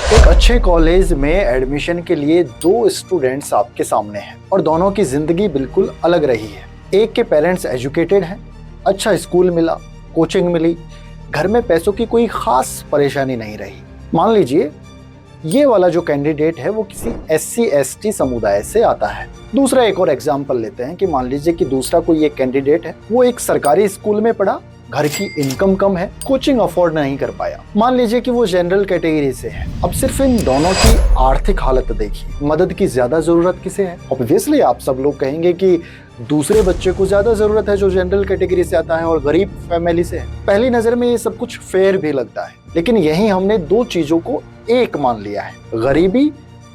एक अच्छे कॉलेज में एडमिशन के लिए दो स्टूडेंट्स आपके सामने हैं और दोनों की जिंदगी बिल्कुल अलग रही है। एक के पेरेंट्स एजुकेटेड हैं, अच्छा स्कूल मिला, कोचिंग मिली, घर में पैसों की कोई खास परेशानी नहीं रही। मान लीजिए ये वाला जो कैंडिडेट है वो किसी SC/ST समुदाय से आता है। दूसरा एक और एग्जाम्पल लेते हैं कि मान लीजिए कि दूसरा कोई एक कैंडिडेट है, वो एक सरकारी स्कूल में पढ़ा, घर की इनकम कम है, कोचिंग अफोर्ड नहीं कर पाया। मान लीजिए कि वो जनरल कैटेगरी से है। अब सिर्फ इन दोनों की आर्थिक हालत देखिए, मदद की ज्यादा जरूरत किसे है? ऑब्वियसली आप सब लोग कहेंगे कि दूसरे बच्चे को ज्यादा जरूरत है जो जनरल कैटेगरी से आता है और गरीब फैमिली से है। पहली नजर में ये सब कुछ फेयर भी लगता है, लेकिन यही हमने दो चीजों को एक मान लिया है, गरीबी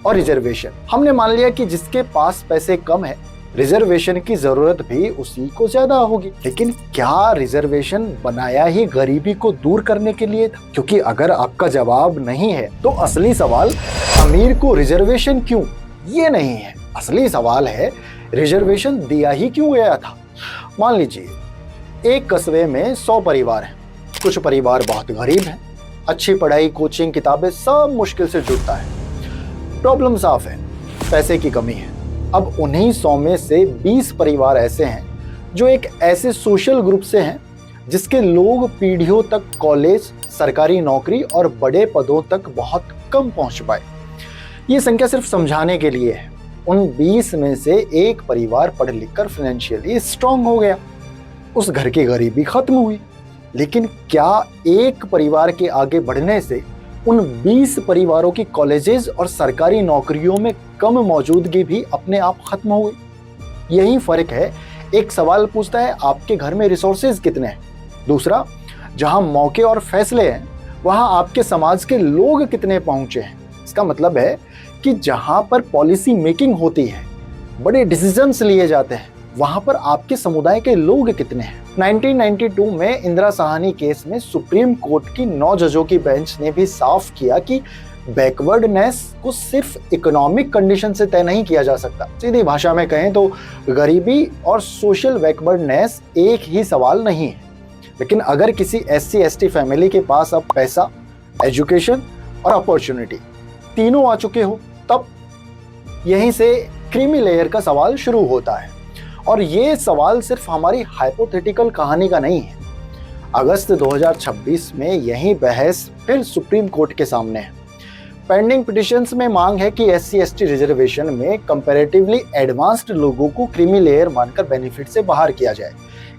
और रिजर्वेशन। हमने मान लिया कि जिसके पास पैसे कम है, रिजर्वेशन की जरूरत भी उसी को ज्यादा होगी। लेकिन क्या रिजर्वेशन बनाया ही गरीबी को दूर करने के लिए था? क्योंकि अगर आपका जवाब नहीं है तो असली सवाल अमीर को रिजर्वेशन क्यों, ये नहीं है। असली सवाल है रिजर्वेशन दिया ही क्यों गया था। मान लीजिए एक कस्बे में 100 परिवार हैं। कुछ परिवार बहुत गरीब हैं, अच्छी पढ़ाई, कोचिंग, किताबें सब मुश्किल से जुटता है। प्रॉब्लम साफ है, पैसे की कमी है। अब उन्हीं 100 में से 20 परिवार ऐसे हैं जो एक ऐसे सोशल ग्रुप से हैं जिसके लोग पीढ़ियों तक कॉलेज, सरकारी नौकरी और बड़े पदों तक बहुत कम पहुंच पाए। ये संख्या सिर्फ समझाने के लिए है। उन 20 में से एक परिवार पढ़ लिख कर फाइनेंशियली स्ट्रांग हो गया, उस घर की गरीबी खत्म हुई। लेकिन क्या एक परिवार के आगे बढ़ने से उन 20 परिवारों की कॉलेजेस और सरकारी नौकरियों में कम मौजूदगी भी अपने आप खत्म हो गई? यही फर्क है। एक सवाल पूछता है आपके घर में रिसोर्सेज कितने हैं, दूसरा जहां मौके और फैसले हैं वहां आपके समाज के लोग कितने पहुंचे हैं। इसका मतलब है कि जहां पर पॉलिसी मेकिंग होती है, बड़े डिसीजंस लिए जाते हैं, वहां पर आपके समुदाय के लोग कितने हैं। 1992 में इंदिरा साहनी केस में सुप्रीम कोर्ट की 9 जजों की बेंच ने भी साफ किया कि बैकवर्डनेस को सिर्फ इकोनॉमिक कंडीशन से तय नहीं किया जा सकता। सीधी भाषा में कहें तो गरीबी और सोशल बैकवर्डनेस एक ही सवाल नहीं है। लेकिन अगर किसी SC/ST फैमिली के पास अब पैसा, एजुकेशन और अपॉर्चुनिटी तीनों आ चुके हो, तब यहीं से क्रीमी लेयर का सवाल शुरू होता है। और ये सवाल सिर्फ हमारी हाइपोथेटिकल कहानी का नहीं है। अगस्त 2026 में यही बहस फिर सुप्रीम कोर्ट के सामने है। पेंडिंग पिटिशंस में मांग है कि SC/ST रिजर्वेशन में कंपैरेटिवली एडवांस्ड लोगों को क्रीमी लेयर मानकर बेनिफिट से बाहर किया जाए।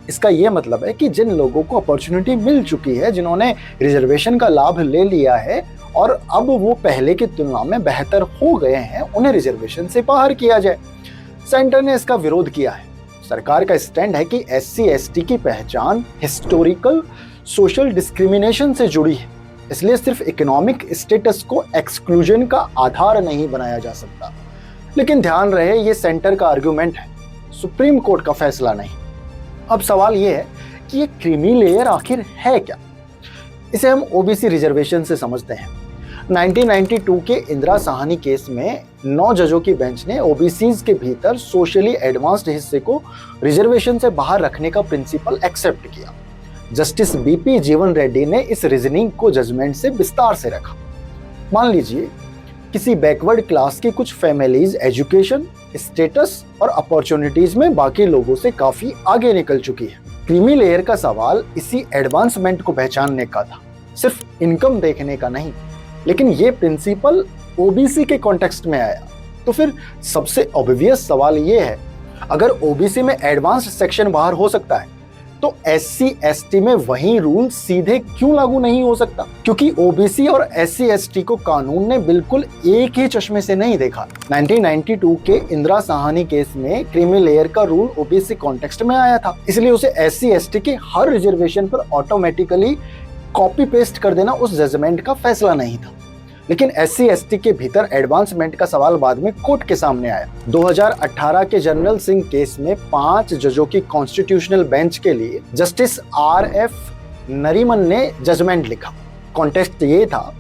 इसका यह मतलब है कि जिन लोगों को अपॉर्चुनिटी मिल चुकी है, जिन्होंने रिजर्वेशन का लाभ ले लिया है और अब वो पहले की तुलना में बेहतर हो गए हैं, उन्हें रिजर्वेशन से बाहर किया जाए। सेंटर ने इसका विरोध किया है। सरकार का स्टैंड है कि SC/ST की पहचान हिस्टोरिकल सोशल डिस्क्रिमिनेशन से जुड़ी है, इसलिए सिर्फ इकोनॉमिक स्टेटस को एक्सक्लूजन का आधार नहीं बनाया जा सकता। लेकिन ध्यान रहे, ये सेंटर का आर्गुमेंट है, सुप्रीम कोर्ट का फैसला नहीं। अब सवाल ये है कि ये क्रीमी लेयर आखिर है क्या? इसे हम OBC रिजर्वेशन से समझते हैं। 1992 के इंदिरा साहनी केस में 9 जजों की बेंच ने OBCs के भीतर सोशली एडवांस्ड हिस्से को रिजर्वेशन से बाहर रखने का प्रिंसिपल एक्सेप्ट किया। जस्टिस BP जीवन रेड्डी ने इस रीजनिंग को जजमेंट से विस्तार से रखा। मान लीजिए किसी बैकवर्ड क्लास की कुछ फैमिलीज एजुकेशन, स्टेटस और अपॉर्चुनिटीज में बाकी लोगों से काफी आगे निकल चुकी है। क्रीमी लेयर का सवाल इसी एडवांसमेंट को पहचानने का था, सिर्फ इनकम देखने का नहीं। लेकिन ये प्रिंसिपल OBC के कॉन्टेक्स्ट में आया तो फिर सबसे ऑब्वियस सवाल ये है, अगर OBC में एडवांस्ड सेक्शन बाहर हो सकता है तो SC/ST में वही रूल सीधे क्यों लागू नहीं हो सकता? क्योंकि OBC और SC/ST को कानून ने बिल्कुल एक ही चश्मे से नहीं देखा। 1992 के इंदिरा साहनी केस में क्रीमी लेयर का रूल OBC कॉन्टेक्स्ट में आया था, इसलिए उसे SC/ST के हर रिजर्वेशन पर ऑटोमेटिकली कॉपी पेस्ट कर देना उस जजमेंट का फैसला नहीं था। लेकिन SC/ST के भीतर एडवांसमेंट का सवाल बाद में कोर्ट के सामने आया। 2018 के जनरल सिंह केस में 5 जजों की कॉन्स्टिट्यूशनल बेंच के लिए जस्टिस RF नरीमन ने जजमेंट लिखा। कॉन्टेक्स्ट ये था,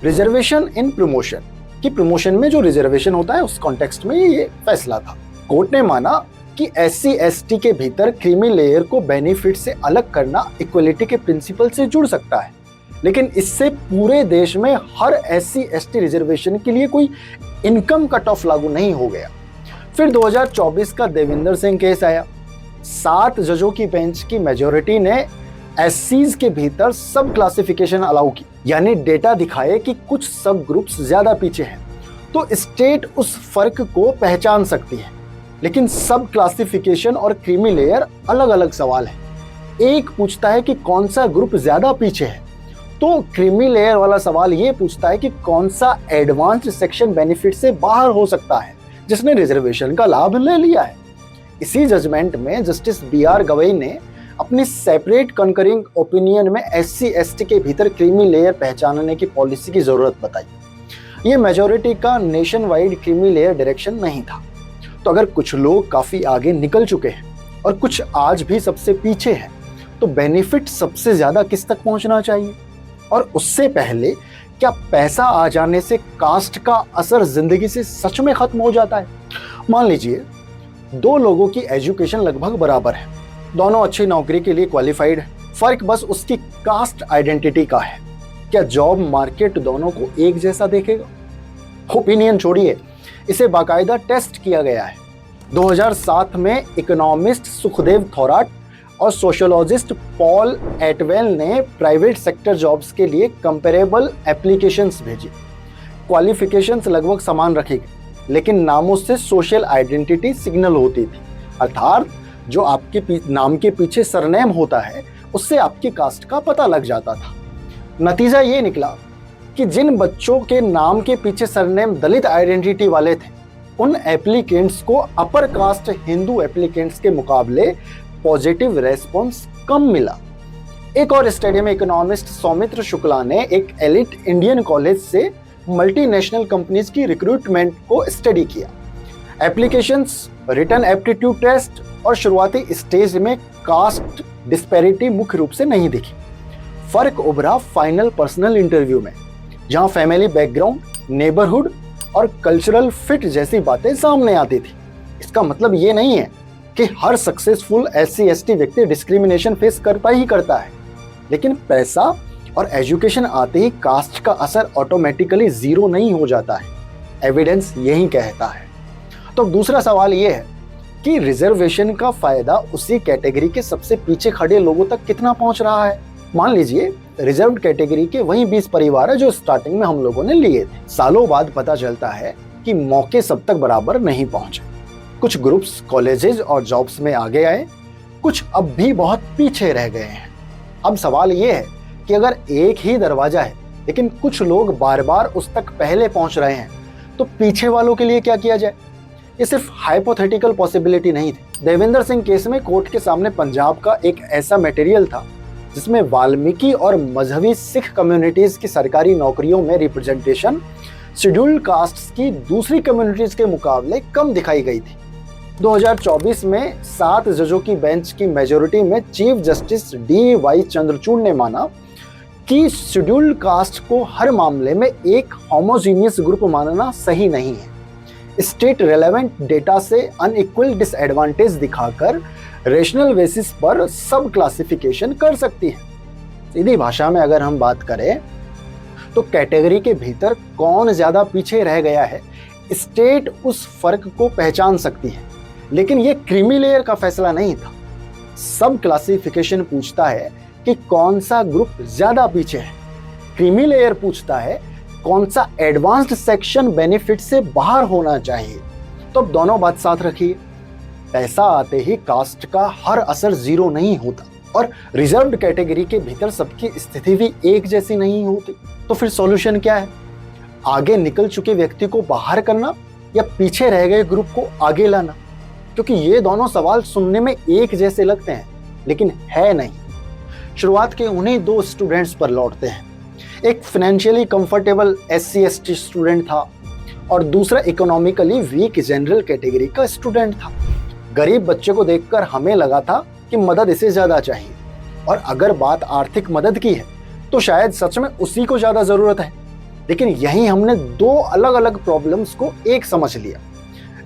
रिजर्वेशन इन प्रमोशन, कि प्रमोशन में जो रिजर्वेशन होता है उस कॉन्टेक्स्ट में ये फैसला था। कोर्ट ने माना कि SC/ST के भीतर क्रीमी लेयर को बेनिफिट से अलग करना इक्वलिटी के प्रिंसिपल से जुड़ सकता है, लेकिन इससे पूरे देश में हर SC ST रिजर्वेशन के लिए कोई इनकम कट ऑफ लागू नहीं हो गया। फिर 2024 का देवेंद्र सिंह केस आया। 7 जजों की बेंच की मेजोरिटी ने SCs के भीतर सब क्लासिफिकेशन अलाउ की, यानी डेटा दिखाए कि कुछ सब ग्रुप्स ज्यादा पीछे हैं तो स्टेट उस फर्क को पहचान सकती है। लेकिन सब क्लासिफिकेशन और क्रीमी लेयर अलग अलग सवाल है। एक पूछता है कि कौन सा ग्रुप ज्यादा पीछे है, तो क्रीमी लेयर वाला सवाल ये पूछता है कि कौन सा एडवांस्ड सेक्शन बेनिफिट से बाहर हो सकता है जिसने रिजर्वेशन का लाभ ले लिया है। इसी जजमेंट में जस्टिस BR गवई ने अपनी सेपरेट कंकरिंग ओपिनियन में SC ST के भीतर क्रीमी लेयर पहचानने की पॉलिसी की जरूरत बताई। ये मेजोरिटी का nation wide creamy layer direction नहीं था। तो अगर कुछ लोग काफी आगे निकल चुके हैं और कुछ आज भी सबसे पीछे हैं, तो बेनिफिट सबसे ज्यादा किस तक पहुंचना चाहिए? और उससे पहले क्या पैसा आ जाने से कास्ट का असर जिंदगी से सच में खत्म हो जाता है? मान लीजिए 2 लोगों की एजुकेशन लगभग बराबर है, दोनों अच्छी नौकरी के लिए क्वालिफाइड है, फर्क बस उसकी कास्ट आइडेंटिटी का है। क्या जॉब मार्केट दोनों को एक जैसा देखेगा? ओपिनियन छोड़िए, इसे बाकायदा टेस्ट किया गया है। 2007 में इकोनॉमिस्ट सुखदेव थोराट और सोशियोलॉजिस्ट पॉल एटवेल ने प्राइवेट सेक्टर जॉब्स के लिए कंपेरेबल एप्लीकेशंस भेजी। क्वालिफिकेशंस लगभग समान रखी गई, लेकिन नामों से सोशल आइडेंटिटी सिग्नल होती थी। अर्थात जो आपके नाम के पीछे सरनेम होता है उससे आपकी कास्ट का पता लग जाता था। नतीजा ये निकला कि जिन बच्चों के नाम के पीछे सरनेम दलित आइडेंटिटी वाले थे, उन एप्लीकेंट्स को अपर कास्ट हिंदू एप्लीकेंट्स के मुकाबले पॉजिटिव रेस्पॉन्स कम मिला। एक और स्टडी में इकोनॉमिस्ट सौमित्र शुक्ला ने एक एलिट इंडियन कॉलेज से मल्टीनेशनल कंपनीज की रिक्रूटमेंट को स्टडी किया। एप्लीकेशंस, रिटन एप्टीट्यूड टेस्ट और शुरुआती स्टेज में कास्ट डिस्पैरिटी मुख्य रूप से नहीं दिखी। फर्क उभरा फाइनल पर्सनल इंटरव्यू में, जहां फैमिली बैकग्राउंड, नेबरहुड और कल्चरल फिट जैसी बातें सामने आती थी। इसका मतलब ये नहीं है कि हर सक्सेसफुल SC ST व्यक्ति डिस्क्रिमिनेशन फेस करता ही करता है, लेकिन पैसा और एजुकेशन आते ही कास्ट का असर ऑटोमेटिकली जीरो नहीं हो जाता है। एविडेंस यही कहता है। तो दूसरा सवाल यह है कि रिजर्वेशन का फायदा उसी कैटेगरी के सबसे पीछे खड़े लोगों तक कितना पहुंच रहा है? मान लीजिए रिजर्व्ड कैटेगरी के वही 20 परिवार है जो स्टार्टिंग में हम लोगों ने लिए थे। सालों बाद पता चलता है कि मौके सब तक बराबर नहीं पहुंचे। कुछ ग्रुप्स कॉलेजेस और जॉब्स में आगे आए, कुछ अब भी बहुत पीछे रह गए हैं। अब सवाल ये है कि अगर एक ही दरवाजा है लेकिन कुछ लोग बार बार उस तक पहले पहुंच रहे हैं, तो पीछे वालों के लिए क्या किया जाए? ये सिर्फ हाइपोथेटिकल पॉसिबिलिटी नहीं थी। देवेंद्र सिंह केस में कोर्ट के सामने पंजाब का एक ऐसा मटेरियल था जिसमें वाल्मीकि और मजहबी सिख कम्युनिटीज की सरकारी नौकरियों में रिप्रेजेंटेशन शेड्यूल्ड कास्ट्स की दूसरी कम्युनिटीज के मुकाबले कम दिखाई गई थी। 2024 में 7 जजों की बेंच की मेजोरिटी में चीफ जस्टिस DY चंद्रचूड़ ने माना कि शेड्यूल्ड कास्ट को हर मामले में एक होमोजीनियस ग्रुप मानना सही नहीं है। स्टेट रेलेवेंट डेटा से अनइक्वल डिसएडवांटेज दिखाकर रेशनल बेसिस पर सब क्लासिफिकेशन कर सकती है। सीधी भाषा में अगर हम बात करें तो कैटेगरी के भीतर कौन ज्यादा पीछे रह गया है, स्टेट उस फर्क को पहचान सकती है। लेकिन ये क्रीमी लेयर का फैसला नहीं था। सब क्लासिफिकेशन पूछता है कि कौन सा ग्रुप ज्यादा पीछे है, क्रीमी लेयर पूछता है कौन सा एडवांस्ड सेक्शन बेनिफिट से बाहर होना चाहिए। तो अब दोनों बात साथ रखिए। पैसा आते ही कास्ट का हर असर जीरो नहीं होता और रिजर्व्ड कैटेगरी के भीतर सबकी स्थिति भी एक जैसी नहीं होती। तो फिर सॉल्यूशन क्या है? आगे निकल चुके व्यक्ति को बाहर करना या पीछे रह गए ग्रुप को आगे लाना? क्योंकि ये दोनों सवाल सुनने में एक जैसे लगते हैं लेकिन है नहीं। शुरुआत के उन्हीं 2 स्टूडेंट्स पर लौटते हैं। एक financially comfortable SC ST student था और दूसरा इकोनॉमिकली वीक जनरल कैटेगरी का स्टूडेंट था। गरीब बच्चे को देखकर हमें लगा था कि मदद इसे ज्यादा चाहिए, और अगर बात आर्थिक मदद की है तो शायद सच में उसी को ज्यादा जरूरत है। लेकिन यहीं हमने 2 अलग अलग प्रॉब्लम्स को एक समझ लिया।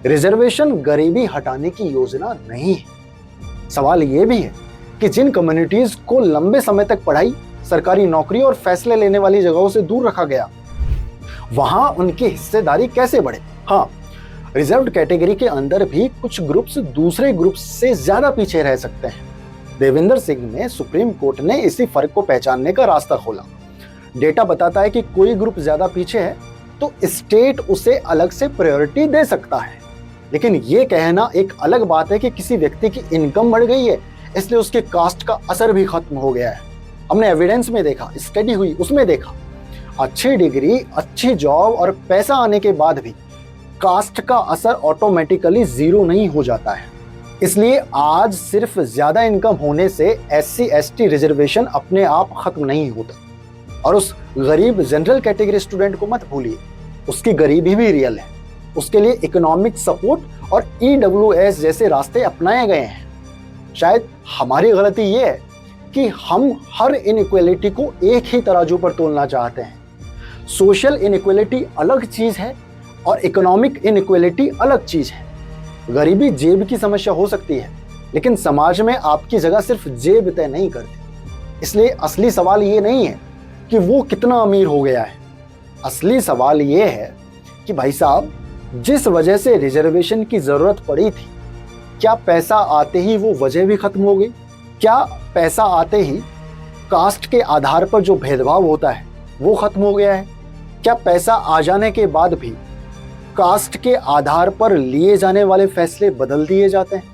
रिजर्वेशन गरीबी हटाने की योजना नहीं है। सवाल यह भी है कि जिन कम्युनिटीज को लंबे समय तक पढ़ाई सरकारी नौकरी और फैसले लेने वाली जगहों से दूर रखा गया। वहां उनकी हिस्सेदारी कैसे बढ़े? हाँ, रिजर्व्ड कैटेगरी के अंदर भी कुछ ग्रुप्स दूसरे ग्रुप्स से ज्यादा पीछे रह सकते हैं। देवेंद्र सिंह में सुप्रीम कोर्ट ने इसी फर्क को पहचानने का रास्ता खोला। डेटा बताता है कि कोई ग्रुप ज्यादा पीछे है तो स्टेट उसे अलग से प्रायोरिटी दे सकता है, लेकिन ये कहना एक अलग बात है कि किसी व्यक्ति की इनकम बढ़ गई है इसलिए उसके कास्ट का असर भी खत्म हो गया है। हमने एविडेंस में देखा, स्टडी हुई, उसमें देखा अच्छी डिग्री, अच्छी जॉब और पैसा आने के बाद भी कास्ट का असर ऑटोमेटिकली जीरो नहीं हो जाता है। इसलिए आज सिर्फ ज्यादा इनकम होने से SC/ST रिजर्वेशन अपने आप खत्म नहीं होता। और उस गरीब जनरल कैटेगरी स्टूडेंट को मत भूलिए, उसकी गरीबी भी रियल है। उसके लिए इकोनॉमिक सपोर्ट और EWS जैसे रास्ते अपनाए गए हैं। शायद हमारी गलती ये है कि हम हर इनइक्वालिटी को एक ही तराजू पर तोलना चाहते हैं। सोशल इनइक्वालिटी अलग चीज है और इकोनॉमिक इनइक्वालिटी अलग चीज है। गरीबी जेब की समस्या हो सकती है, लेकिन समाज में आपकी जगह सिर्फ जेब तय नहीं करती। इसलिए असली सवाल ये नहीं है कि वो कितना अमीर हो गया है। असली सवाल ये है कि भाई साहब, जिस वजह से रिजर्वेशन की जरूरत पड़ी थी, क्या पैसा आते ही वो वजह भी खत्म हो गई? क्या पैसा आते ही कास्ट के आधार पर जो भेदभाव होता है वो खत्म हो गया है? क्या पैसा आ जाने के बाद भी कास्ट के आधार पर लिए जाने वाले फैसले बदल दिए जाते हैं?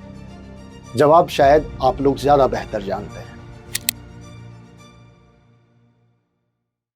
जवाब शायद आप लोग ज्यादा बेहतर जानते हैं।